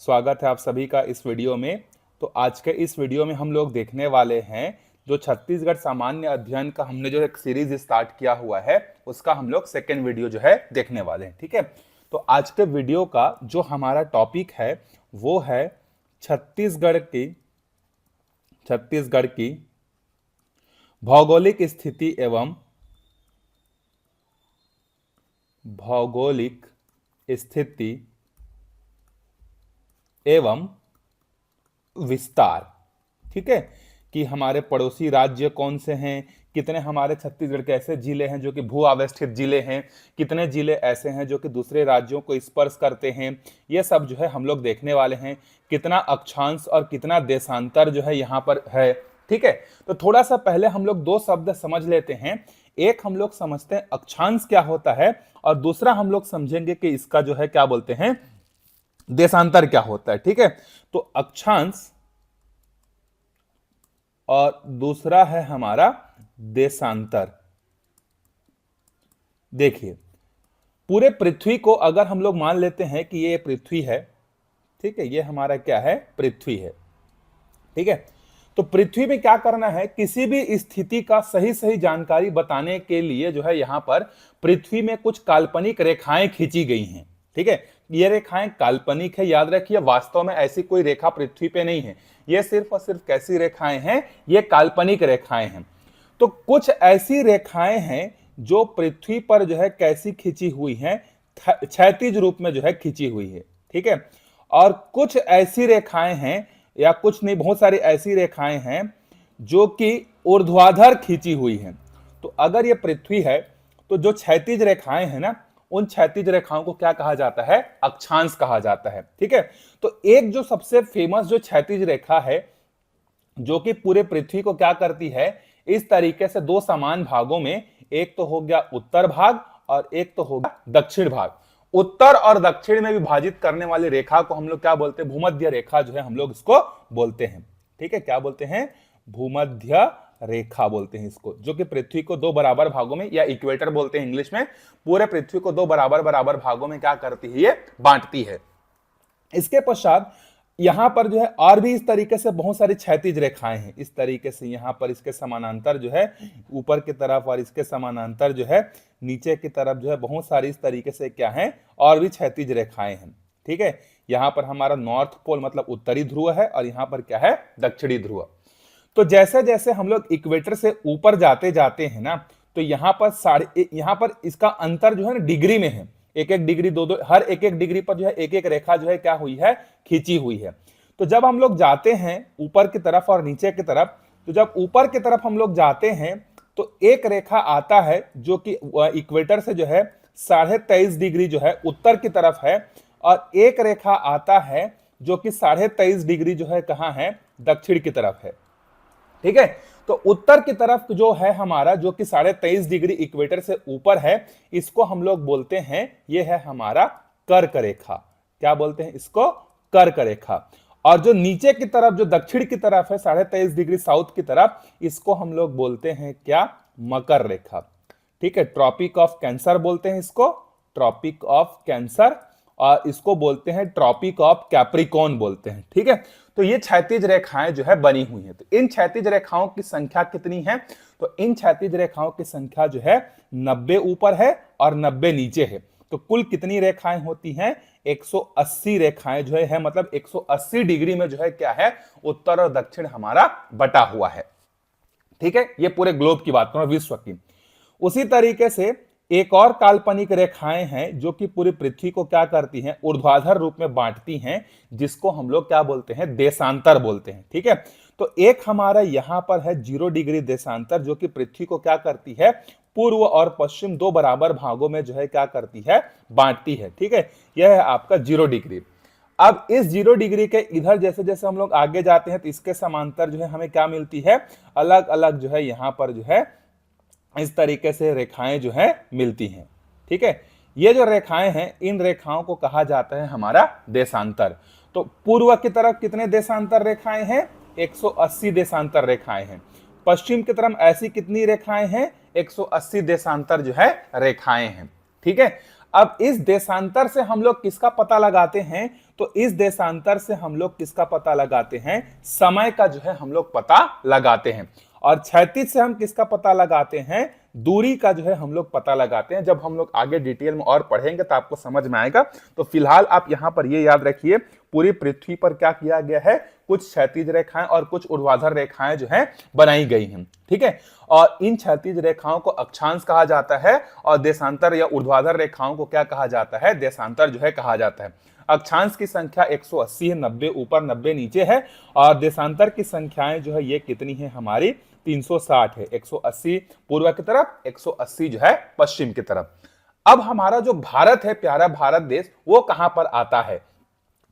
स्वागत है आप सभी का इस वीडियो में। तो आज के इस वीडियो में हम लोग देखने वाले हैं जो छत्तीसगढ़ सामान्य अध्ययन का हमने जो एक सीरीज स्टार्ट किया हुआ है उसका हम लोग सेकेंड वीडियो जो है देखने वाले हैं। ठीक है, तो आज के वीडियो का जो हमारा टॉपिक है वो है छत्तीसगढ़ की भौगोलिक स्थिति एवं भौगोलिक स्थिति एवं विस्तार। ठीक है, कि हमारे पड़ोसी राज्य कौन से हैं, कितने हमारे छत्तीसगढ़ के ऐसे जिले हैं जो कि भू अवस्थित जिले हैं, कितने जिले ऐसे हैं जो कि दूसरे राज्यों को स्पर्श करते हैं, ये सब जो है हम लोग देखने वाले हैं। कितना अक्षांश और कितना देशांतर जो है यहाँ पर है। ठीक है, तो थोड़ा सा पहले हम लोग दो शब्द समझ लेते हैं। एक हम लोग समझते हैं अक्षांश क्या होता है और दूसरा हम लोग समझेंगे कि इसका जो है क्या बोलते हैं देशांतर क्या होता है। ठीक है, तो अक्षांश और दूसरा है हमारा देशांतर। देखिए, पूरे पृथ्वी को अगर हम लोग मान लेते हैं कि ये पृथ्वी है, ठीक है, ये हमारा क्या है, पृथ्वी है। ठीक है, तो पृथ्वी में क्या करना है, किसी भी स्थिति का सही सही जानकारी बताने के लिए जो है यहां पर पृथ्वी में कुछ काल्पनिक रेखाएं खींची गई हैं। ठीक है, ये रेखाएं काल्पनिक है, याद रखिए, वास्तव में ऐसी कोई रेखा पृथ्वी पे नहीं है। ये सिर्फ और सिर्फ कैसी रेखाएं हैं, ये काल्पनिक रेखाएं हैं। तो कुछ ऐसी रेखाएं हैं जो पृथ्वी पर जो है कैसी खींची हुई हैं, क्षैतिज रूप में जो है खींची हुई है। ठीक है, और कुछ ऐसी रेखाएं हैं, या कुछ नहीं, बहुत सारी ऐसी रेखाएं हैं जो कि ऊर्ध्वाधर खींची हुई हैं। तो अगर ये पृथ्वी है तो जो क्षैतिज रेखाएं हैं ना, उन क्षैतिज रेखाओं को क्या कहा जाता है, अक्षांश कहा जाता है। ठीक है, तो एक जो सबसे फेमस जो क्षैतिज रेखा है जो कि पूरे पृथ्वी को क्या करती है, इस तरीके से दो समान भागों में, एक तो हो गया उत्तर भाग और एक तो हो गया दक्षिण भाग। उत्तर और दक्षिण में विभाजित करने वाली रेखा को हम लोग क्या बोलते हैं, भूमध्य रेखा जो है हम लोग इसको बोलते हैं। ठीक है, क्या बोलते हैं, भूमध्य रेखा बोलते हैं इसको, जो कि पृथ्वी को दो बराबर भागों में, या इक्वेटर बोलते हैं इंग्लिश में, पूरे पृथ्वी को दो बराबर बराबर भागों में क्या करती है, ये बांटती है। इसके पश्चात यहां पर जो है और भी इस तरीके से बहुत सारी क्षैतिज रेखाएं हैं। इस तरीके से यहां पर इसके समानांतर जो है ऊपर की तरफ और इसके समानांतर जो है नीचे की तरफ जो है बहुत सारी इस तरीके से क्या है और भी क्षैतिज रेखाएं हैं। ठीक है, यहां पर हमारा नॉर्थ पोल मतलब उत्तरी ध्रुव है और यहां पर क्या है, दक्षिणी ध्रुव। तो जैसे जैसे हम लोग इक्वेटर से ऊपर जाते जाते हैं ना, तो यहां पर इसका अंतर जो है ना डिग्री में है, एक एक डिग्री, दो दो, हर एक एक डिग्री पर जो है एक एक रेखा जो है क्या हुई है, खींची हुई है। तो जब हम लोग जाते हैं ऊपर की तरफ और नीचे की तरफ, तो जब ऊपर की तरफ हम लोग जाते हैं तो एक रेखा आता है जो कि इक्वेटर से जो है 23.5 डिग्री जो है उत्तर की तरफ है, और एक रेखा आता है जो कि 23.5 डिग्री जो है कहां है, दक्षिण की तरफ है। ठीक है, तो उत्तर की तरफ जो है हमारा, जो कि 23.5 डिग्री इक्वेटर से ऊपर है, इसको हम लोग बोलते हैं, ये है हमारा कर्क रेखा। क्या बोलते हैं इसको, कर्क रेखा। और जो नीचे की तरफ, जो दक्षिण की तरफ है 23.5 डिग्री साउथ की तरफ, इसको हम लोग बोलते हैं क्या, मकर रेखा। ठीक है, ट्रॉपिक ऑफ कैंसर बोलते हैं इसको, ट्रॉपिक ऑफ कैंसर, और इसको बोलते हैं ट्रॉपिक ऑफ कैप्रिकॉर्न बोलते हैं। ठीक है, तो ये क्षैतिज रेखाएं जो है बनी हुई हैं। तो इन क्षैतिज रेखाओं की संख्या कितनी है, तो इन क्षैतिज रेखाओं की संख्या जो है 90 ऊपर है और 90 नीचे है। तो कुल कितनी रेखाएं होती हैं, 180 रेखाएं जो है मतलब 180 डिग्री में जो है क्या है, उत्तर और दक्षिण हमारा बटा हुआ है। ठीक है, ये पूरे ग्लोब की बात करें, विश्व की। उसी तरीके से एक और काल्पनिक रेखाएं हैं जो कि पूरी पृथ्वी को क्या करती हैं, ऊर्ध्वाधर रूप में बांटती हैं, जिसको हम लोग क्या बोलते हैं, देशांतर बोलते हैं। ठीक है, तो एक हमारा यहां पर है 0 डिग्री देशांतर, जो कि पृथ्वी को क्या करती है, पूर्व और पश्चिम दो बराबर भागों में जो है क्या करती है, बांटती है। ठीक है, यह है आपका 0 डिग्री। अब इस 0 डिग्री के इधर जैसे जैसे हम लोग आगे जाते हैं तो इसके समांतर जो है हमें क्या मिलती है, अलग अलग जो है यहां पर जो है इस तरीके से रेखाएं जो है मिलती हैं। ठीक है, ये जो रेखाएं हैं, इन रेखाओं को कहा जाता है हमारा देशांतर। तो पूर्व की तरफ कितने देशांतर रेखाएं हैं, 180 देशांतर रेखाएं हैं। पश्चिम की तरफ ऐसी कितनी रेखाएं हैं, 180 देशांतर जो है रेखाएं हैं। ठीक है, अब इस देशांतर से हम लोग किसका पता लगाते हैं, तो इस देशांतर से हम लोग किसका पता लगाते हैं, समय का जो है हम लोग पता लगाते हैं। और क्षैतिज से हम किसका पता लगाते हैं, दूरी का जो है हम लोग पता लगाते हैं। जब हम लोग आगे डिटेल में और पढ़ेंगे तो आपको समझ में आएगा। तो फिलहाल आप यहां पर ये याद रखिए, पूरी पृथ्वी पर क्या किया गया है, कुछ क्षैतिज रेखाएं और कुछ ऊर्ध्वाधर रेखाएं जो है बनाई गई हैं, ठीक है। और इन क्षैतिज रेखाओं को अक्षांश कहा जाता है और देशांतर या ऊर्ध्वाधर रेखाओं को क्या कहा जाता है, देशांतर जो है कहा जाता है। अक्षांश की संख्या 180 है, 90 ऊपर 90 नीचे है, और देशांतर की संख्याएं जो है ये कितनी है हमारी 360 है। 180 पूर्व की तरफ, 180 जो है पश्चिम की तरफ। अब हमारा जो भारत है, प्यारा भारत देश, वो कहां पर आता है।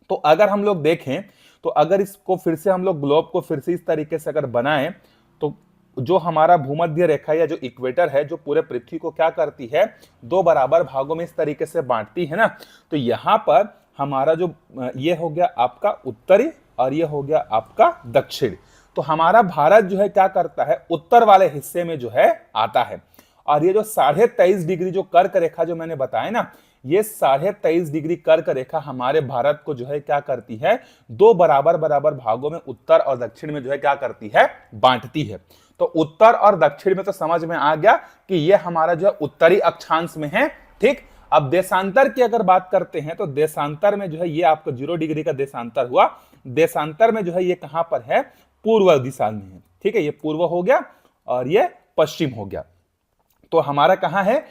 तो अगर हम लोग देखें, तो अगर इसको फिर से हम लोग ग्लोब को फिर से इस तरीके से अगर बनाएं, तो जो हमारा भूमध्य रेखा या जो इक्वेटर है, जो पूरे पृथ्वी को क्या करती है, दो बराबर भागों में इस तरीके से बांटती है ना। तो यहां पर हमारा जो ये हो गया आपका उत्तरी और ये हो गया आपका दक्षिण। तो हमारा भारत जो है क्या करता है, उत्तर वाले हिस्से में जो है आता है। और ये जो 23.5 डिग्री जो कर्क रेखा जो मैंने बताया ना, ये 23.5 डिग्री कर्क रेखा हमारे भारत को जो है क्या करती है, दो बराबर बराबर भागों में उत्तर और दक्षिण में जो है क्या करती है, बांटती है। तो उत्तर और दक्षिण में तो समझ में आ गया कि ये हमारा जो है उत्तरी अक्षांश में है, ठीक। अब देशांतर की अगर बात करते हैं, तो देशांतर में जो है ये आपका 0 डिग्री का देशांतर हुआ। देशांतर में जो है ये कहां पर है, पूर्व दिशा में है, ठीक है। ये पूर्व हो गया और ये पश्चिम हो गया। तो हमारा कहां है,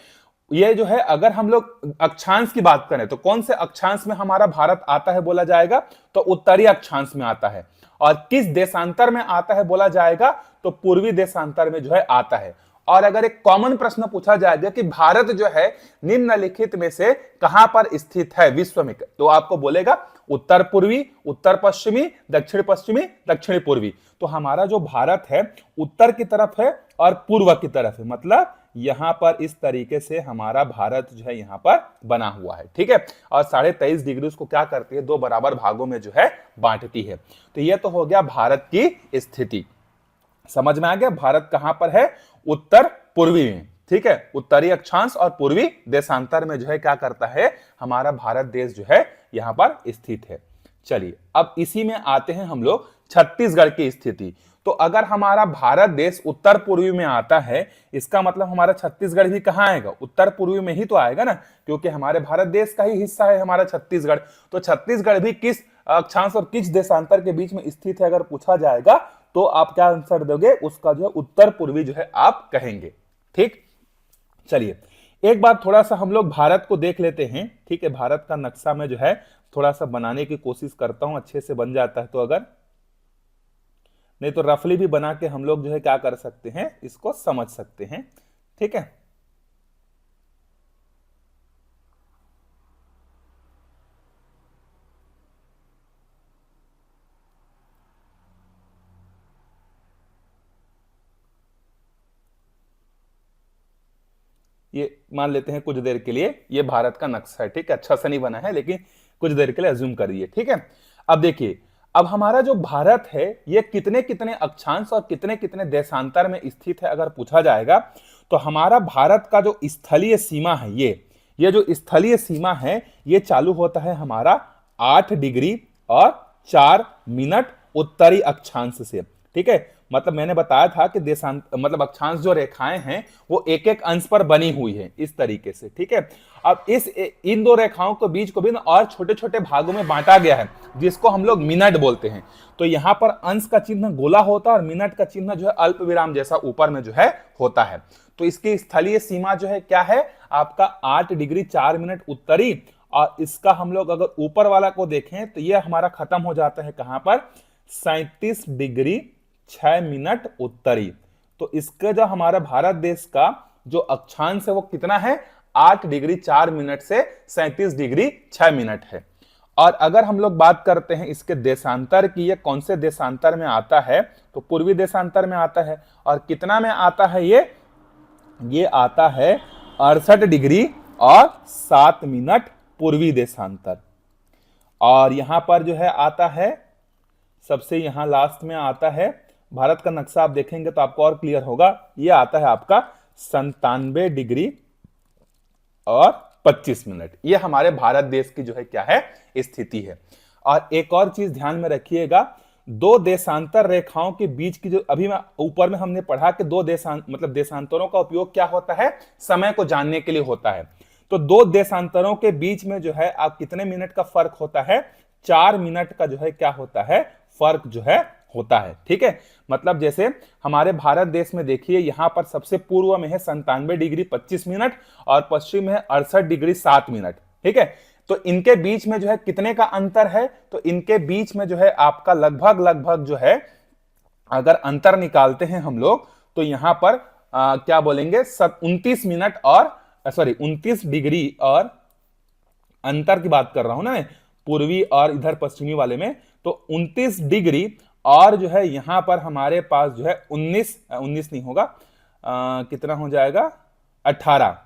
ये जो है अगर हम लोग अक्षांश की बात करें तो कौन से अक्षांश में हमारा भारत आता है बोला जाएगा, तो उत्तरी अक्षांश में आता है। और किस देशांतर में आता है बोला जाएगा, तो पूर्वी देशांतर में जो है आता है। और अगर एक कॉमन प्रश्न पूछा जाएगा कि भारत जो है निम्नलिखित में से कहां पर स्थित है विश्व में, तो आपको बोलेगा उत्तर पूर्वी, उत्तर पश्चिमी, दक्षिण पश्चिमी, दक्षिण पूर्वी। तो हमारा जो भारत है उत्तर की तरफ है और पूर्व की तरफ है, मतलब यहां पर इस तरीके से हमारा भारत जो है यहां पर बना हुआ है, ठीक है। और 23.5 डिग्री उसको क्या करती है, दो बराबर भागों में जो है बांटती है। तो यह तो हो गया भारत की स्थिति। समझ में आ गया, भारत कहां पर है, उत्तर पूर्वी में, ठीक है। उत्तरी अक्षांश और पूर्वी देशांतर में जो है क्या करता है, हमारा भारत देश जो है यहां पर स्थित है। चलिए अब इसी में आते हैं हम लोग छत्तीसगढ़ की स्थिति। तो अगर हमारा भारत देश उत्तर पूर्वी में आता है, इसका मतलब हमारा छत्तीसगढ़ भी कहां आएगा, उत्तर पूर्वी में ही तो आएगा ना, क्योंकि हमारे भारत देश का ही हिस्सा है हमारा छत्तीसगढ़। तो छत्तीसगढ़ भी किस अक्षांश और किस देशांतर के बीच में स्थित है अगर पूछा जाएगा, तो आप क्या आंसर दोगे, उसका जो है उत्तर पूर्वी जो है आप कहेंगे, ठीक। चलिए एक बार थोड़ा सा हम लोग भारत को देख लेते हैं, ठीक है। भारत का नक्शा में जो है थोड़ा सा बनाने की कोशिश करता हूं, अच्छे से बन जाता है तो, अगर नहीं तो रफली भी बना के हम लोग जो है क्या कर सकते हैं, इसको समझ सकते हैं, ठीक है। ये मान लेते हैं कुछ देर के लिए ये भारत का नक्शा है, ठीक है। अच्छा सा नहीं बना है लेकिन कुछ देर के लिए अज्यूम करिए, ठीक है। अब देखिए, अब हमारा जो भारत है ये कितने कितने अक्षांश और कितने कितने देशांतर में स्थित है अगर पूछा जाएगा, तो हमारा भारत का जो स्थलीय सीमा है, ये जो स्थलीय सीमा है ये चालू होता है हमारा 8 डिग्री और 4 मिनट उत्तरी अक्षांश से, ठीक है। मतलब मैंने बताया था कि देशांत मतलब अक्षांश जो रेखाएं हैं वो एक एक अंश पर बनी हुई है इस तरीके से, ठीक है। अब इन दो रेखाओं के बीच को भी और छोटे छोटे भागों में बांटा गया है, जिसको हम लोग मिनट बोलते हैं। तो यहाँ पर अंश का चिन्ह गोला होता है और मिनट का चिन्ह जो है अल्प विराम जैसा ऊपर में जो है होता है। तो इसकी स्थलीय सीमा जो है क्या है, आपका 8 डिग्री 4 मिनट उत्तरी, और इसका हम लोग अगर ऊपर वाला को देखें तो यह हमारा खत्म हो जाता है कहां पर, 37 डिग्री 6 मिनट उत्तरी। तो इसका जो हमारा भारत देश का जो अक्षांश है वो कितना है, 8 डिग्री 4 मिनट से 37 डिग्री 6 मिनट है। और अगर हम लोग बात करते हैं इसके देशांतर की, ये कौन से देशांतर में आता है, तो पूर्वी देशांतर में आता है। और कितना में आता है ये आता है 68 डिग्री और 7 मिनट पूर्वी देशांतर। और यहां पर जो है आता है सबसे यहां लास्ट में आता है, भारत का नक्शा आप देखेंगे तो आपको और क्लियर होगा, ये आता है आपका 97 डिग्री और 25 मिनट। ये हमारे भारत देश की जो है क्या है, स्थिति है। और एक और चीज ध्यान में रखिएगा, दो देशांतर रेखाओं के बीच की जो अभी मैं ऊपर में हमने पढ़ा कि दो देशांतरों का उपयोग क्या होता है, समय को जानने के लिए होता है। तो दो देशांतरों के बीच में जो है आप कितने मिनट का फर्क होता है, 4 मिनट का जो है क्या होता है, फर्क जो है होता है। ठीक है, मतलब जैसे हमारे भारत देश में देखिए यहां पर सबसे पूर्व में है 97 डिग्री 25 मिनट और पश्चिम में है 68 डिग्री 7 मिनट। ठीक है, तो इनके बीच में जो है कितने का अंतर है, तो इनके बीच में जो है आपका लगभग लगभग जो है अगर अंतर निकालते हैं हम लोग तो यहां पर क्या बोलेंगे 29 मिनट और 29 डिग्री और अंतर की बात कर रहा हूं ना मैं, पूर्वी और इधर पश्चिमी वाले में, तो 29 डिग्री और जो है यहां पर हमारे पास जो है 19 नहीं होगा, कितना हो जाएगा 18।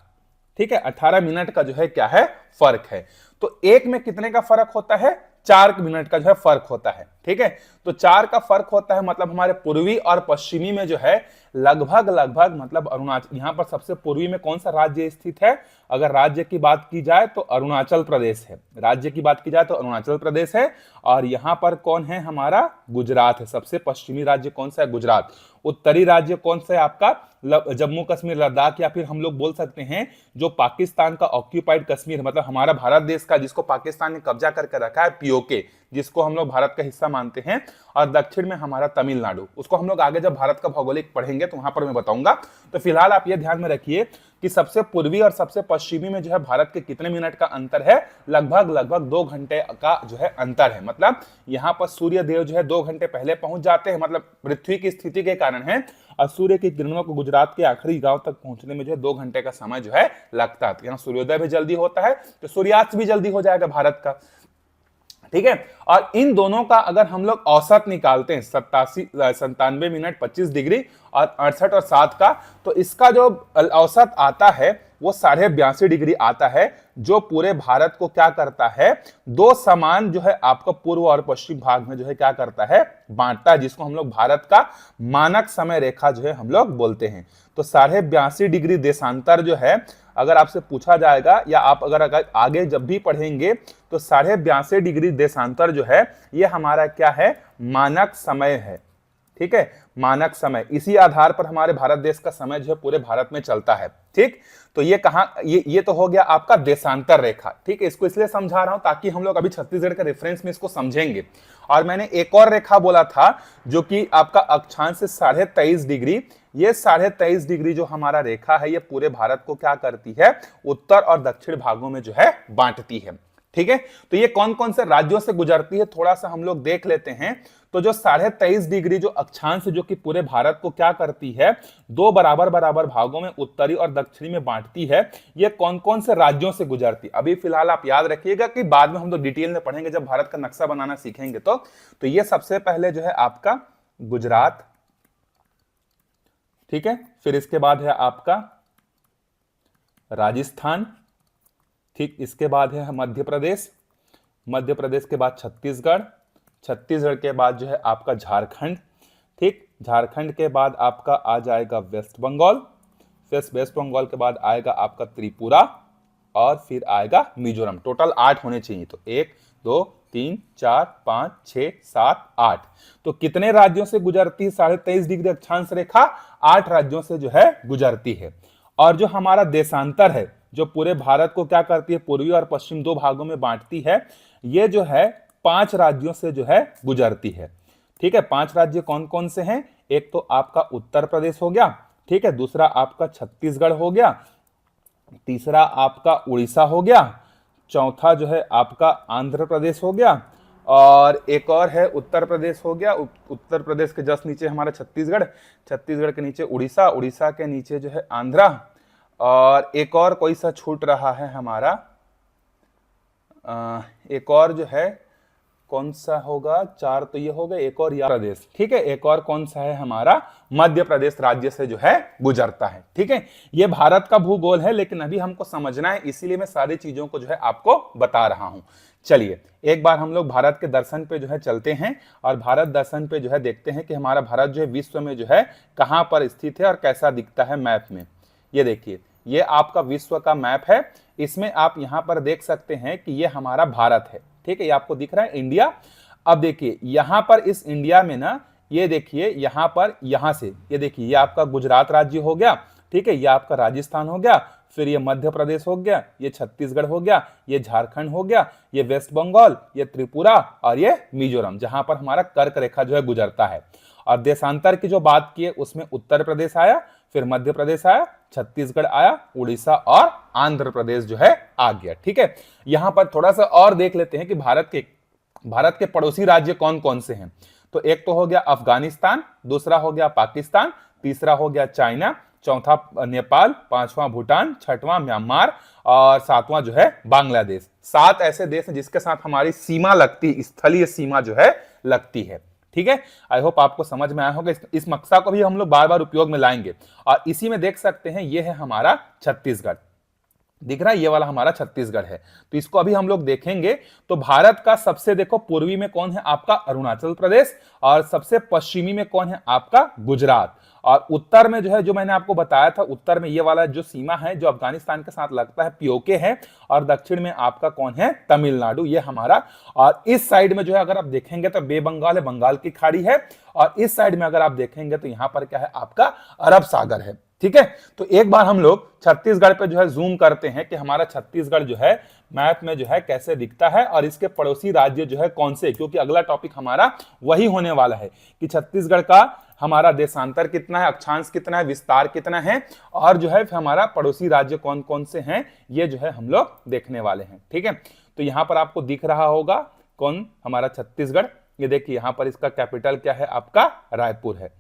ठीक है, 18 मिनट का जो है क्या है फर्क है। तो एक में कितने का फर्क होता है, 4 मिनट का जो है फर्क होता है। ठीक है, तो 4 का फर्क होता है, मतलब हमारे पूर्वी और पश्चिमी में जो है लगभग लगभग, मतलब अरुणाचल, यहां पर सबसे पूर्वी में कौन सा राज्य स्थित है, अगर राज्य की बात की जाए तो अरुणाचल प्रदेश है, राज्य की बात की जाए तो अरुणाचल प्रदेश है। और यहां पर कौन है, हमारा गुजरात है। सबसे पश्चिमी राज्य कौन सा है, गुजरात। उत्तरी राज्य कौन सा है आपका, जम्मू कश्मीर, लद्दाख, या फिर हम लोग बोल सकते हैं जो पाकिस्तान का ऑक्यूपाइड कश्मीर, मतलब हमारा भारत देश का जिसको पाकिस्तान ने कब्जा करके रखा है, पीओके, जिसको हम लोग भारत का हिस्सा मानते हैं। और दक्षिण में हमारा तमिलनाडु, उसको हम लोग आगे जब भारत का भौगोलिक पढ़ेंगे तो वहां पर मैं बताऊंगा। तो फिलहाल आप ये ध्यान में रखिए कि सबसे पूर्वी और सबसे पश्चिमी में जो है भारत के कितने मिनट का अंतर है, लगभग लगभग 2 घंटे का जो है अंतर है। मतलब यहां पर सूर्य देव जो है 2 घंटे पहले पहुंच जाते हैं, मतलब पृथ्वी की स्थिति के कारण है, और सूर्य की किरणों को गुजरात के आखिरी गांव तक पहुंचने में जो है 2 घंटे का समय जो है लगता है। यहाँ सूर्योदय भी जल्दी होता है तो सूर्यास्त भी जल्दी हो जाएगा भारत का। ठीक है, और इन दोनों का अगर हम लोग औसत निकालते हैं 97 मिनट 25 डिग्री और 68 और 7 का, तो इसका जो औसत आता है वो 82.5 डिग्री आता है, जो पूरे भारत को क्या करता है, दो समान जो है आपका पूर्व और पश्चिम भाग में जो है क्या करता है, बांटता है, जिसको हम लोग भारत का मानक समय रेखा जो है हम लोग बोलते हैं। तो 82.5 डिग्री देशांतर जो है, अगर आपसे पूछा जाएगा या आप अगर आगे जब भी पढ़ेंगे तो 82.5 डिग्री देशांतर जो है ये हमारा क्या है, मानक समय है। ठीक है, मानक समय, इसी आधार पर हमारे भारत देश का समय जो है पूरे भारत में चलता है। ठीक, तो ये कहां, ये तो हो गया आपका देशांतर रेखा। ठीक है, इसको इसलिए समझा रहा हूं ताकि हम लोग अभी छत्तीसगढ़ के रेफरेंस में इसको समझेंगे। और मैंने एक और रेखा बोला था जो कि आपका अक्षांश से 23.5 डिग्री, ये 23.5 डिग्री जो हमारा रेखा है ये पूरे भारत को क्या करती है, उत्तर और दक्षिण भागों में जो है बांटती है। ठीक है, तो ये कौन कौन से राज्यों से गुजरती है थोड़ा सा हम लोग देख लेते हैं। तो जो 23.5 डिग्री जो अक्षांश जो कि पूरे भारत को क्या करती है, दो बराबर बराबर भागों में उत्तरी और दक्षिणी में बांटती है, ये कौन कौन से राज्यों से गुजरती है। अभी फिलहाल आप याद रखिएगा कि बाद में हम लोग डिटेल में पढ़ेंगे जब भारत का नक्शा बनाना सीखेंगे। तो ये सबसे पहले जो है आपका गुजरात, ठीक है, फिर इसके बाद है आपका राजस्थान, ठीक, इसके बाद है मध्य प्रदेश, मध्य प्रदेश के बाद छत्तीसगढ़, छत्तीसगढ़ के बाद जो है आपका झारखंड, ठीक, झारखंड के बाद आपका आ जाएगा वेस्ट बंगाल, फिर वेस्ट बंगाल के बाद आएगा आपका त्रिपुरा और फिर आएगा मिजोरम। टोटल 8 होने चाहिए, तो 1 2 3 4 5 6 7 8। तो कितने राज्यों से गुजरती है 23.5 डिग्री अक्षांश रेखा, 8 राज्यों से जो है गुजरती है। और जो हमारा देशांतर है जो पूरे भारत को क्या करती है, पूर्वी और पश्चिम दो भागों में बांटती है, ये जो है 5 राज्यों से जो है गुजरती है। ठीक है, 5 राज्य कौन कौन से हैं, एक तो आपका उत्तर प्रदेश हो गया, ठीक है, दूसरा आपका छत्तीसगढ़ हो गया, तीसरा आपका उड़ीसा हो गया, चौथा जो है आपका आंध्र प्रदेश हो गया, और एक और है उत्तर प्रदेश हो गया। उत्तर प्रदेश के जस्ट नीचे हमारा छत्तीसगढ़, छत्तीसगढ़ के नीचे उड़ीसा, उड़ीसा के नीचे जो है आंध्रा, और एक और कोई सा छूट रहा है हमारा, एक और जो है कौन सा होगा, 4 तो ये हो गए, एक और प्रदेश, ठीक है, एक और कौन सा है हमारा मध्य प्रदेश राज्य से जो है गुजरता है। ठीक है, ये भारत का भूगोल है लेकिन अभी हमको समझना है, इसीलिए मैं सारी चीजों को जो है आपको बता रहा हूं। चलिए एक बार हम लोग भारत के दर्शन पे जो है चलते हैं और भारत दर्शन पे जो है देखते हैं कि हमारा भारत जो है विश्व में जो है कहां पर स्थित है और कैसा दिखता है मैप में। ये देखिए, ये आपका विश्व का मैप है, इसमें आप यहां पर देख सकते हैं कि ये हमारा भारत है। ठीक है, ये आपको दिख रहा है इंडिया। अब देखिए यहां पर इस इंडिया में ना, ये देखिए यहां पर, यहां से ये देखिए ये आपका गुजरात राज्य हो गया, ठीक है, ये आपका राजस्थान हो गया, फिर ये मध्य प्रदेश हो गया, ये छत्तीसगढ़ हो गया, ये झारखंड हो गया, ये वेस्ट बंगाल, ये त्रिपुरा और ये मिजोरम, जहां पर हमारा कर्क रेखा जो है गुजरता है। और देशांतर की जो बात की है उसमें उत्तर प्रदेश आया, फिर मध्य प्रदेश आया, छत्तीसगढ़ आया, उड़ीसा और आंध्र प्रदेश जो है आ गया। ठीक है, यहां पर थोड़ा सा और देख लेते हैं कि भारत के पड़ोसी राज्य कौन कौन से हैं। तो एक तो हो गया अफगानिस्तान, दूसरा हो गया पाकिस्तान, तीसरा हो गया चाइना, चौथा नेपाल, पांचवा भूटान, छठवां म्यांमार और सातवां जो है बांग्लादेश। 7 ऐसे देश हैं जिसके साथ हमारी सीमा लगती, स्थलीय सीमा जो है लगती है। ठीक है, आई होप आपको समझ में आया होगा। इस मक्सा को भी हम लोग बार बार उपयोग में लाएंगे। और इसी में देख सकते हैं ये है हमारा छत्तीसगढ़, दिख रहा है, ये वाला हमारा छत्तीसगढ़ है। तो इसको अभी हम लोग देखेंगे। तो भारत का सबसे देखो पूर्वी में कौन है, आपका अरुणाचल प्रदेश, और सबसे पश्चिमी में कौन है, आपका गुजरात, और उत्तर में जो है, जो मैंने आपको बताया था, उत्तर में ये वाला जो सीमा है जो अफगानिस्तान के साथ लगता है, पीओके है, और दक्षिण में आपका कौन है, तमिलनाडु, ये हमारा। और इस साइड में जो है अगर आप देखेंगे तो बे बंगाल है, बंगाल की खाड़ी है, और इस साइड में अगर आप देखेंगे तो यहां पर क्या है, आपका अरब सागर है। ठीक है, तो एक बार हम लोग छत्तीसगढ़ पे जो है जूम करते हैं कि हमारा छत्तीसगढ़ जो है मैप में जो है कैसे दिखता है, और इसके पड़ोसी राज्य जो है कौन से, क्योंकि अगला टॉपिक हमारा वही होने वाला है कि छत्तीसगढ़ का हमारा देशांतर कितना है, अक्षांश कितना है, विस्तार कितना है, और जो है हमारा पड़ोसी राज्य कौन कौन से हैं, ये जो है हम लोग देखने वाले हैं। ठीक है, तो यहां पर आपको दिख रहा होगा कौन, हमारा छत्तीसगढ़। ये देखिए यहां पर इसका कैपिटल क्या है, आपका रायपुर है।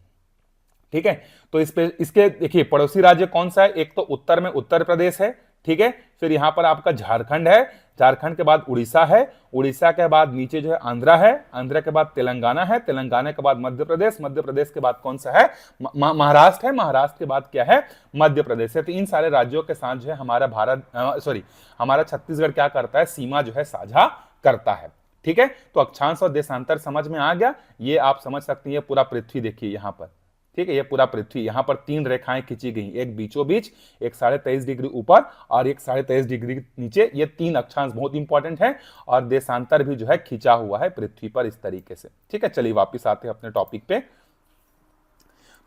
ठीक है, तो इसके देखिए पड़ोसी राज्य कौन सा है, एक तो उत्तर में उत्तर प्रदेश है, ठीक है, फिर यहां पर आपका झारखंड है, झारखंड के बाद उड़ीसा है, उड़ीसा के बाद नीचे जो है आंध्रा है, आंध्रा के बाद तेलंगाना है, तेलंगाना के बाद मध्य प्रदेश, मध्य प्रदेश के बाद कौन सा है, महाराष्ट्र है, महाराष्ट्र के बाद क्या है, मध्य प्रदेश है। तो इन सारे राज्यों के साथ जो है हमारा छत्तीसगढ़ क्या करता है, सीमा जो है साझा करता है। ठीक है, तो अक्षांश और देशांतर समझ में आ गया। ये आप समझ सकते हैं, पूरा पृथ्वी देखिए यहां पर, ठीक है, ये पूरा पृथ्वी, यहां पर 3 रेखाएं खींची गई, एक बीचों बीच, एक 23.5 डिग्री ऊपर और एक 23.5 डिग्री नीचे। ये 3 अक्षांश बहुत इंपॉर्टेंट है, और देशांतर भी जो है खींचा हुआ है पृथ्वी पर इस तरीके से। ठीक है, चलिए वापस आते हैं अपने टॉपिक पे।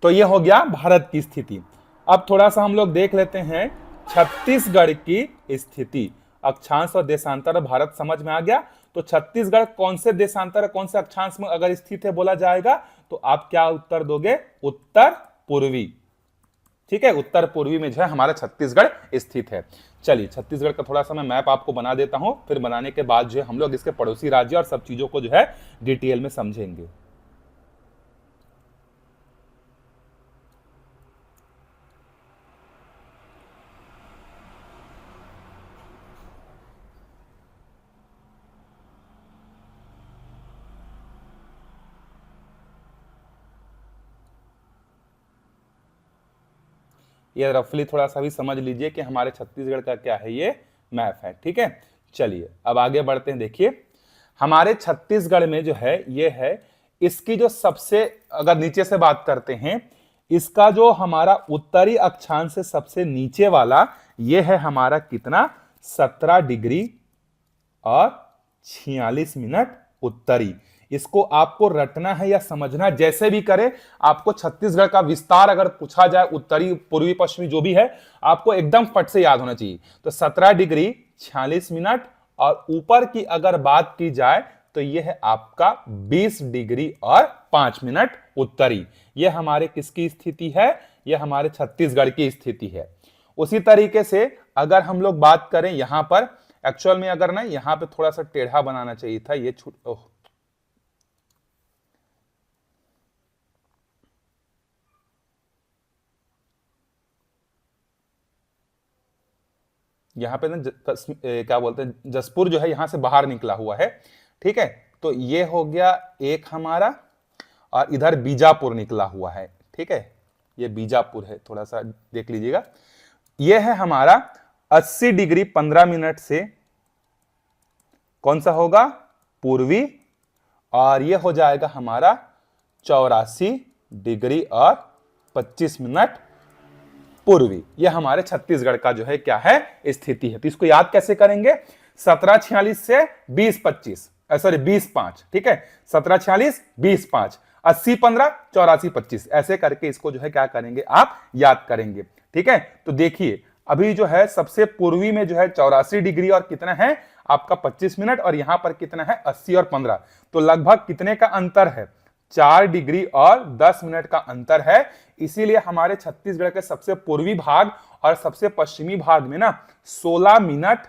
तो ये हो गया भारत की स्थिति। अब थोड़ा सा हम लोग देख लेते हैं छत्तीसगढ़ की स्थिति। अक्षांश और देशांतर भारत समझ में आ गया। तो छत्तीसगढ़ कौन से देशांतर, कौन से अक्षांश में अगर स्थित है बोला जाएगा, तो आप क्या उत्तर दोगे, उत्तर पूर्वी। ठीक है, उत्तर पूर्वी में जो है हमारा छत्तीसगढ़ स्थित है। चलिए छत्तीसगढ़ का थोड़ा सा मैं मैप आपको बना देता हूं, फिर बनाने के बाद जो है हम लोग इसके पड़ोसी राज्य और सब चीजों को जो है डिटेल में समझेंगे। ये रफली थोड़ा सा भी समझ लीजिए कि हमारे छत्तीसगढ़ का क्या है, ये मैप है। ठीक है, चलिए अब आगे बढ़ते हैं। देखिए हमारे छत्तीसगढ़ में जो है ये है, इसकी जो सबसे, अगर नीचे से बात करते हैं, इसका जो हमारा उत्तरी अक्षांश से सबसे नीचे वाला, ये है हमारा कितना, 17 डिग्री और 46 मिनट उत्तरी। इसको आपको रटना है या समझना, जैसे भी करे, आपको छत्तीसगढ़ का विस्तार अगर पूछा जाए, उत्तरी पूर्वी पश्चिमी जो भी है, आपको एकदम फट से याद होना चाहिए। तो 17 डिग्री 46 मिनट, और ऊपर की अगर बात की जाए तो यह है आपका 20 डिग्री और 5 मिनट उत्तरी। यह हमारे किसकी स्थिति है, यह हमारे छत्तीसगढ़ की स्थिति है। उसी तरीके से अगर हम लोग बात करें यहां पर, एक्चुअल में अगर ना यहां पे थोड़ा सा टेढ़ा बनाना चाहिए था, ये यहाँ पे ना क्या बोलते हैं, जसपुर जो है यहां से बाहर निकला हुआ है। ठीक है, तो ये हो गया एक हमारा, और इधर बीजापुर निकला हुआ है। ठीक है, ये बीजापुर है, थोड़ा सा देख लीजिएगा। ये है हमारा 80 डिग्री 15 मिनट से कौन सा होगा, पूर्वी, और ये हो जाएगा हमारा 84 डिग्री और 25 मिनट पूर्वी। यह हमारे छत्तीसगढ़ का जो है क्या है, स्थिति है। तो इसको याद कैसे करेंगे, 1746 से 2025, सॉरी 20-5, ठीक है, 1746 20-5, 80-15 84-25, ऐसे करके इसको जो है क्या करेंगे आप याद करेंगे। ठीक है, तो देखिए अभी जो है सबसे पूर्वी में जो है 84 डिग्री और कितना है आपका 25 मिनट, और यहां पर कितना है 80 और 15, तो लगभग कितने का अंतर है, 4 डिग्री और 10 मिनट का अंतर है। इसीलिए हमारे छत्तीसगढ़ के सबसे पूर्वी भाग और सबसे पश्चिमी भाग में ना 16 मिनट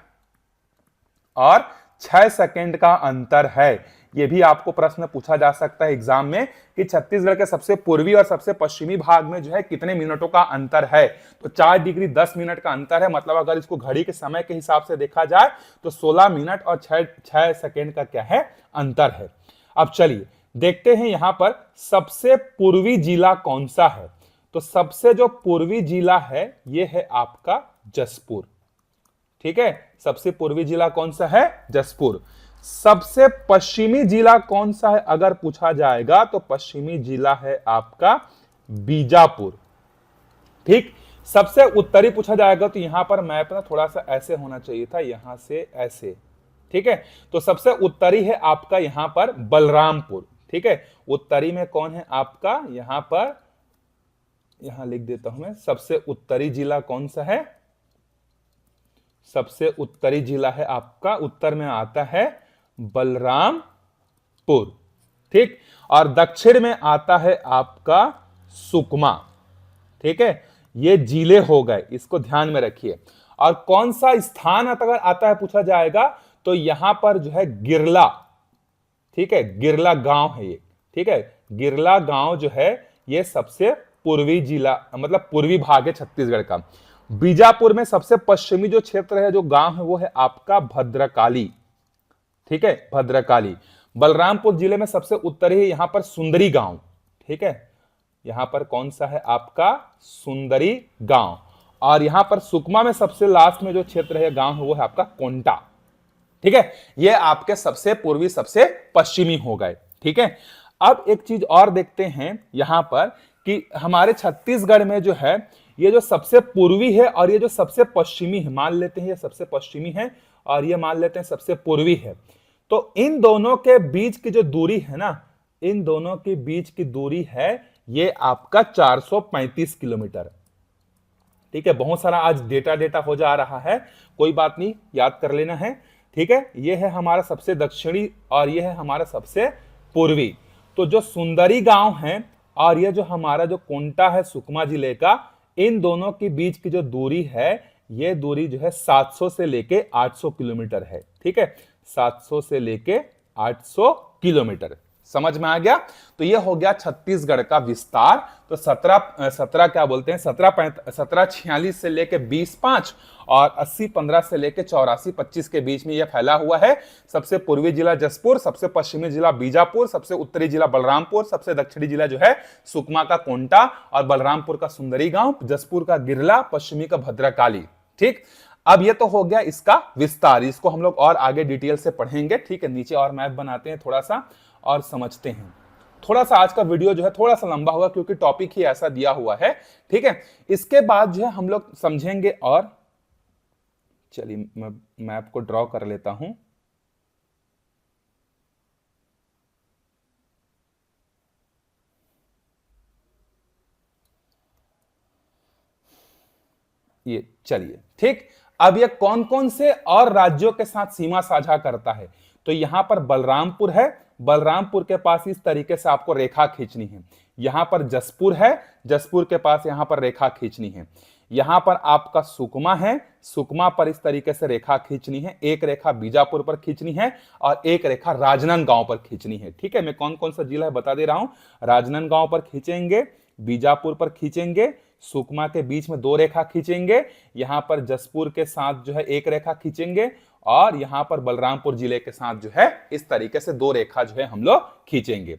और 6 सेकंड का अंतर है। यह भी आपको प्रश्न पूछा जा सकता है एग्जाम में कि छत्तीसगढ़ के सबसे पूर्वी और सबसे पश्चिमी भाग में जो है कितने मिनटों का अंतर है, तो 4 डिग्री 10 मिनट का अंतर है। मतलब अगर इसको घड़ी के समय के हिसाब से देखा जाए तो 16 मिनट और 6 सेकंड का क्या है अंतर है। अब चलिए देखते हैं यहां पर सबसे पूर्वी जिला कौन सा है। तो सबसे जो पूर्वी जिला है यह है आपका जसपुर। ठीक है, सबसे पूर्वी जिला कौन सा है, जसपुर। सबसे पश्चिमी जिला कौन सा है अगर पूछा जाएगा तो पश्चिमी जिला है आपका बीजापुर। ठीक, सबसे उत्तरी पूछा जाएगा तो यहां पर मैप ना थोड़ा सा ऐसे होना चाहिए था, यहां से ऐसे। ठीक है, तो सबसे उत्तरी है आपका यहां पर बलरामपुर। ठीक है, उत्तरी में कौन है आपका, यहां पर यहां लिख देता हूं मैं, सबसे उत्तरी जिला कौन सा है, सबसे उत्तरी जिला है आपका, उत्तर में आता है बलरामपुर। ठीक, और दक्षिण में आता है आपका सुकमा। ठीक है, ये जिले हो गए, इसको ध्यान में रखिए। और कौन सा स्थान अगर आता है पूछा जाएगा तो यहां पर जो है गिरला। ठीक है, गिरला गांव है ये। ठीक है, गिरला गांव जो है ये सबसे पूर्वी जिला मतलब पूर्वी भाग है छत्तीसगढ़ का। बीजापुर में सबसे पश्चिमी जो क्षेत्र है, जो गांव है, वो है आपका भद्रकाली। ठीक है, भद्रकाली। बलरामपुर जिले में सबसे उत्तरी है यहां पर सुंदरी गांव। ठीक है, यहां पर कौन सा है आपका सुंदरी गांव। और यहां पर सुकमा में सबसे लास्ट में जो क्षेत्र है गांव है वो है आपका कोंटा। ठीक है, ये आपके सबसे पूर्वी सबसे पश्चिमी हो गए। ठीक है, अब एक चीज और देखते हैं यहां पर कि हमारे छत्तीसगढ़ में जो है ये जो सबसे पूर्वी है और ये जो सबसे पश्चिमी है, मान लेते हैं ये सबसे पश्चिमी है और ये मान लेते हैं सबसे पूर्वी है, तो इन दोनों के बीच की जो दूरी है ना, इन दोनों के बीच की दूरी है ये आपका 435 किलोमीटर। ठीक है, बहुत सारा आज डेटा हो जा रहा है, कोई बात नहीं, याद कर लेना है। ठीक है, ये है हमारा सबसे दक्षिणी और ये है हमारा सबसे पूर्वी। तो जो सुंदरी गांव है और ये जो हमारा जो कोंटा है सुकमा जिले का, इन दोनों के बीच की जो दूरी है ये दूरी जो है 700 से लेके 800 किलोमीटर है। ठीक है, 700 से लेके 800 किलोमीटर, समझ में आ गया। तो ये हो गया छत्तीसगढ़ का विस्तार। तो 17 क्या बोलते हैं 1746 से लेके 20-5 और 80-15 से लेके 84-25 के बीच में यह फैला हुआ है। सबसे पूर्वी जिला जसपुर, सबसे पश्चिमी जिला बीजापुर, सबसे उत्तरी जिला बलरामपुर, सबसे दक्षिणी जिला जो है सुकमा का कोंटा और बलरामपुर का सुंदरी गांव, जसपुर का गिरला, पश्चिमी का भद्रकाली। ठीक, अब ये तो हो गया इसका विस्तार, इसको हम लोग और आगे डिटेल से पढ़ेंगे। ठीक है, नीचे और मैप बनाते हैं थोड़ा सा और समझते हैं। थोड़ा सा आज का वीडियो जो है थोड़ा सा लंबा होगा क्योंकि टॉपिक ही ऐसा दिया हुआ है। ठीक है, इसके बाद जो है हम लोग समझेंगे। और चलिए मैं मैप को ड्रॉ कर लेता हूं। ये चलिए, ठीक, अब ये कौन कौन से और राज्यों के साथ सीमा साझा करता है। तो यहां पर बलरामपुर है, बलरामपुर के पास इस तरीके से आपको रेखा खींचनी है। यहां पर जसपुर है, जसपुर के पास यहां पर रेखा खींचनी है। यहां पर आपका सुकमा है, सुकमा पर इस तरीके से रेखा खींचनी है। एक रेखा बीजापुर पर खींचनी है और एक रेखा राजनांदगांव पर खींचनी है। ठीक है, मैं कौन कौन सा जिला है बता दे रहा हूं। राजनांदगांव पर खींचेंगे, बीजापुर पर खींचेंगे, सुकमा के बीच में 2 रेखा खींचेंगे, यहां पर जसपुर के साथ जो है 1 रेखा खींचेंगे और यहां पर बलरामपुर जिले के साथ जो है इस तरीके से 2 रेखा जो है हम लोग खींचेंगे।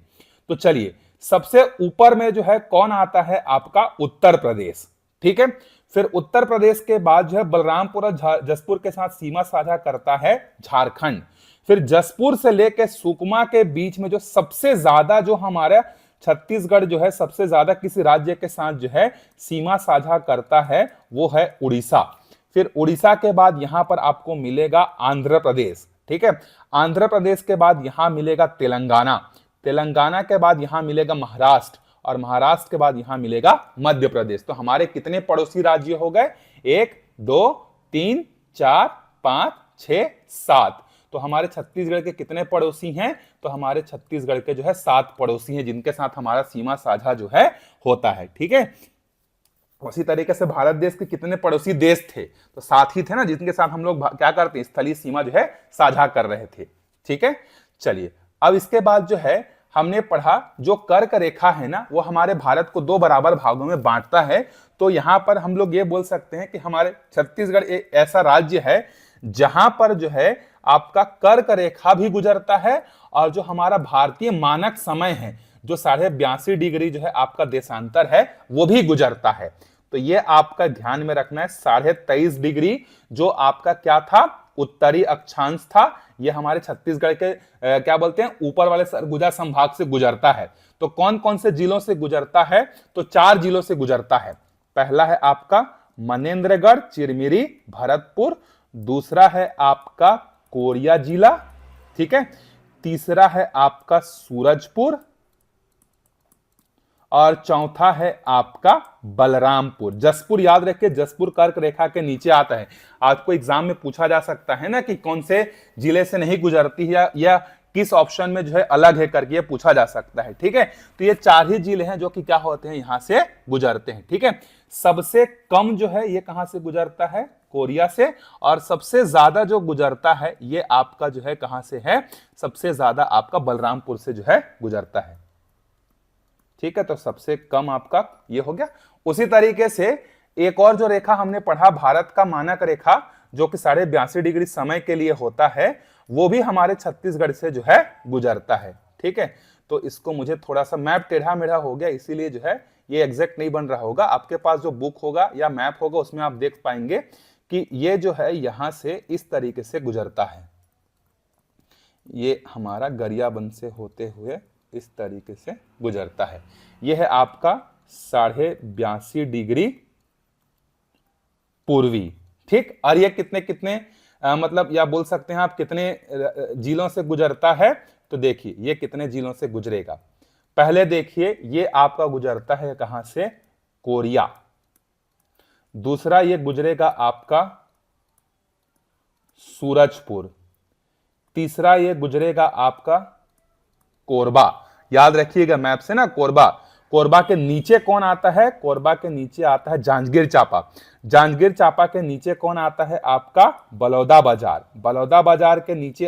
तो चलिए, सबसे ऊपर में जो है कौन आता है आपका उत्तर प्रदेश। ठीक है, फिर उत्तर प्रदेश के बाद जो है बलरामपुर और जसपुर के साथ सीमा साझा करता है झारखंड। फिर जसपुर से लेकर सुकमा के बीच में जो सबसे ज्यादा जो हमारे छत्तीसगढ़ जो है सबसे ज्यादा किसी राज्य के साथ जो है सीमा साझा करता है वो है उड़ीसा। फिर उड़ीसा के बाद यहां पर आपको मिलेगा आंध्र प्रदेश, ठीक है। आंध्र प्रदेश के बाद यहां मिलेगा तेलंगाना, तेलंगाना के बाद यहां मिलेगा महाराष्ट्र, और महाराष्ट्र के बाद यहां मिलेगा मध्य प्रदेश। तो हमारे कितने पड़ोसी राज्य हो गए? 1 2 3 4 5 6 7। तो हमारे छत्तीसगढ़ के कितने पड़ोसी हैं? तो हमारे छत्तीसगढ़ के जो है 7 पड़ोसी हैं जिनके साथ हमारा सीमा साझा जो है होता है, ठीक है। उसी तरीके से भारत देश के कितने पड़ोसी देश थे? तो 7 ही थे ना, जिनके साथ हम लोग क्या करते हैं, स्थलीय सीमा जो है साझा कर रहे थे, ठीक है। चलिए अब इसके बाद जो है हमने पढ़ा जो कर्क रेखा है ना, वो हमारे भारत को 2 बराबर भागों में बांटता है। तो यहां पर हम लोग ये बोल सकते हैं कि हमारे छत्तीसगढ़ एक ऐसा राज्य है जहां पर जो है आपका कर्क रेखा भी गुजरता है, और जो हमारा भारतीय मानक समय है जो 82.5 डिग्री जो है आपका देशांतर है वो भी गुजरता है। तो ये आपका ध्यान में रखना है, 23.5 डिग्री जो आपका क्या था, उत्तरी अक्षांश था, ये हमारे छत्तीसगढ़ के क्या बोलते हैं, ऊपर वाले सरगुजा संभाग से गुजरता है। तो कौन कौन से जिलों से गुजरता है? तो 4 जिलों से गुजरता है। पहला है आपका मनेन्द्रगढ़, चिरमिरी, भरतपुर। दूसरा है आपका कोरिया जिला, ठीक है। तीसरा है आपका सूरजपुर, और चौथा है आपका बलरामपुर। जसपुर याद रखिए, जसपुर कर्क रेखा के नीचे आता है। आपको एग्जाम में पूछा जा सकता है ना कि कौन से जिले से नहीं गुजरती है या किस ऑप्शन में जो है अलग है करके पूछा जा सकता है, ठीक है। तो ये 4 ही जिले हैं जो कि क्या होते हैं, यहां से गुजरते हैं, ठीक है। सबसे कम जो है ये कहां से गुजरता है? कोरिया से। और सबसे ज्यादा जो गुजरता है ये आपका जो है कहां से है? सबसे ज्यादा आपका बलरामपुर से जो है गुजरता है, ठीक है। तो सबसे कम आपका ये हो गया। उसी तरीके से एक और जो रेखा हमने पढ़ा, भारत का मानक रेखा जो कि 82.5 डिग्री समय के लिए होता है, वो भी हमारे छत्तीसगढ़ से जो है गुजरता है, ठीक है। तो इसको मुझे थोड़ा सा मैप टेढ़ा मेढ़ा हो गया, इसीलिए जो है ये एग्जैक्ट नहीं बन रहा होगा। आपके पास जो बुक होगा या मैप होगा उसमें आप देख पाएंगे कि ये जो है यहां से इस तरीके से गुजरता है, ये हमारा गरियाबंद से होते हुए इस तरीके से गुजरता है। यह है आपका 82.5 डिग्री पूर्वी, ठीक। और ये कितने कितने मतलब या बोल सकते हैं आप कितने जिलों से गुजरता है? तो देखिए ये कितने जिलों से गुजरेगा। पहले देखिए ये आपका गुजरता है कहां से? कोरिया। दूसरा ये गुजरेगा आपका सूरजपुर। तीसरा ये गुजरेगा आपका कोरबा। याद रखिएगा मैप से ना, कोरबा। कोरबा के नीचे कौन आता है? कोरबा के नीचे आता है जांजगीर चांपा। जांजगीर चांपा के नीचे कौन आता है? आपका बलौदा बाजार। बलौदा बाजार के नीचे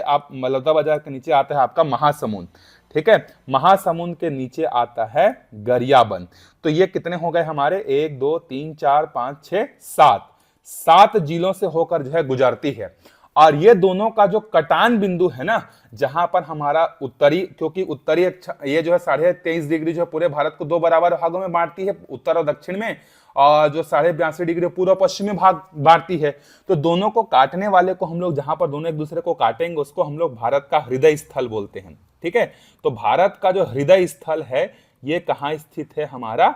आता है आपका महासमुंद, ठीक है। महासमुंद के नीचे आता है गरियाबंद। तो ये कितने हो गए हमारे? 1 2 3 4 5 6 7 जिलों से होकर जो है गुजरती है। और ये दोनों का जो कटान बिंदु है ना, जहां पर हमारा उत्तरी, क्योंकि उत्तरी ये जो है 23.5 डिग्री जो है पूरे भारत को 2 बराबर भागों में बांटती है, उत्तर और दक्षिण में, और जो 82.5 डिग्री पूर्व पश्चिमी भाग बांटती है। तो दोनों को काटने वाले को हम लोग, जहां पर दोनों एक दूसरे को काटेंगे, उसको हम लोग भारत का हृदय स्थल बोलते हैं, ठीक है। तो भारत का जो हृदय स्थल है ये कहाँ स्थित है? हमारा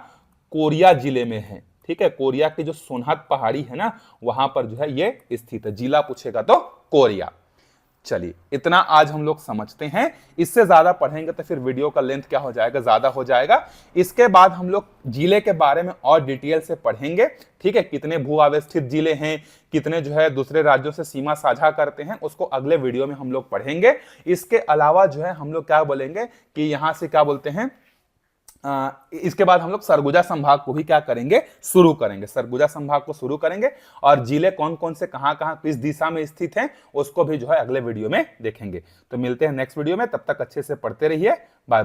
कोरिया जिले में है, ठीक है। कोरिया की जो सोनहत पहाड़ी है ना, वहां पर जो है ये स्थित है। जिला पूछेगा तो कोरिया। चलिए इतना आज हम लोग समझते हैं। इससे ज्यादा पढ़ेंगे तो फिर वीडियो का लेंथ क्या हो जाएगा? ज्यादा हो जाएगा। इसके बाद हम लोग जिले के बारे में और डिटेल से पढ़ेंगे, ठीक है। कितने भू अवस्थित जिले हैं, कितने जो है दूसरे राज्यों से सीमा साझा करते हैं, उसको अगले वीडियो में हम लोग पढ़ेंगे। इसके अलावा जो है हम लोग क्या बोलेंगे कि यहां से क्या बोलते हैं, इसके बाद हम लोग सरगुजा संभाग को भी क्या करेंगे? शुरू करेंगे। सरगुजा संभाग को शुरू करेंगे, और जिले कौन कौन से कहां कहां किस दिशा में स्थित हैं उसको भी जो है अगले वीडियो में देखेंगे। तो मिलते हैं नेक्स्ट वीडियो में, तब तक अच्छे से पढ़ते रहिए। Bye bye.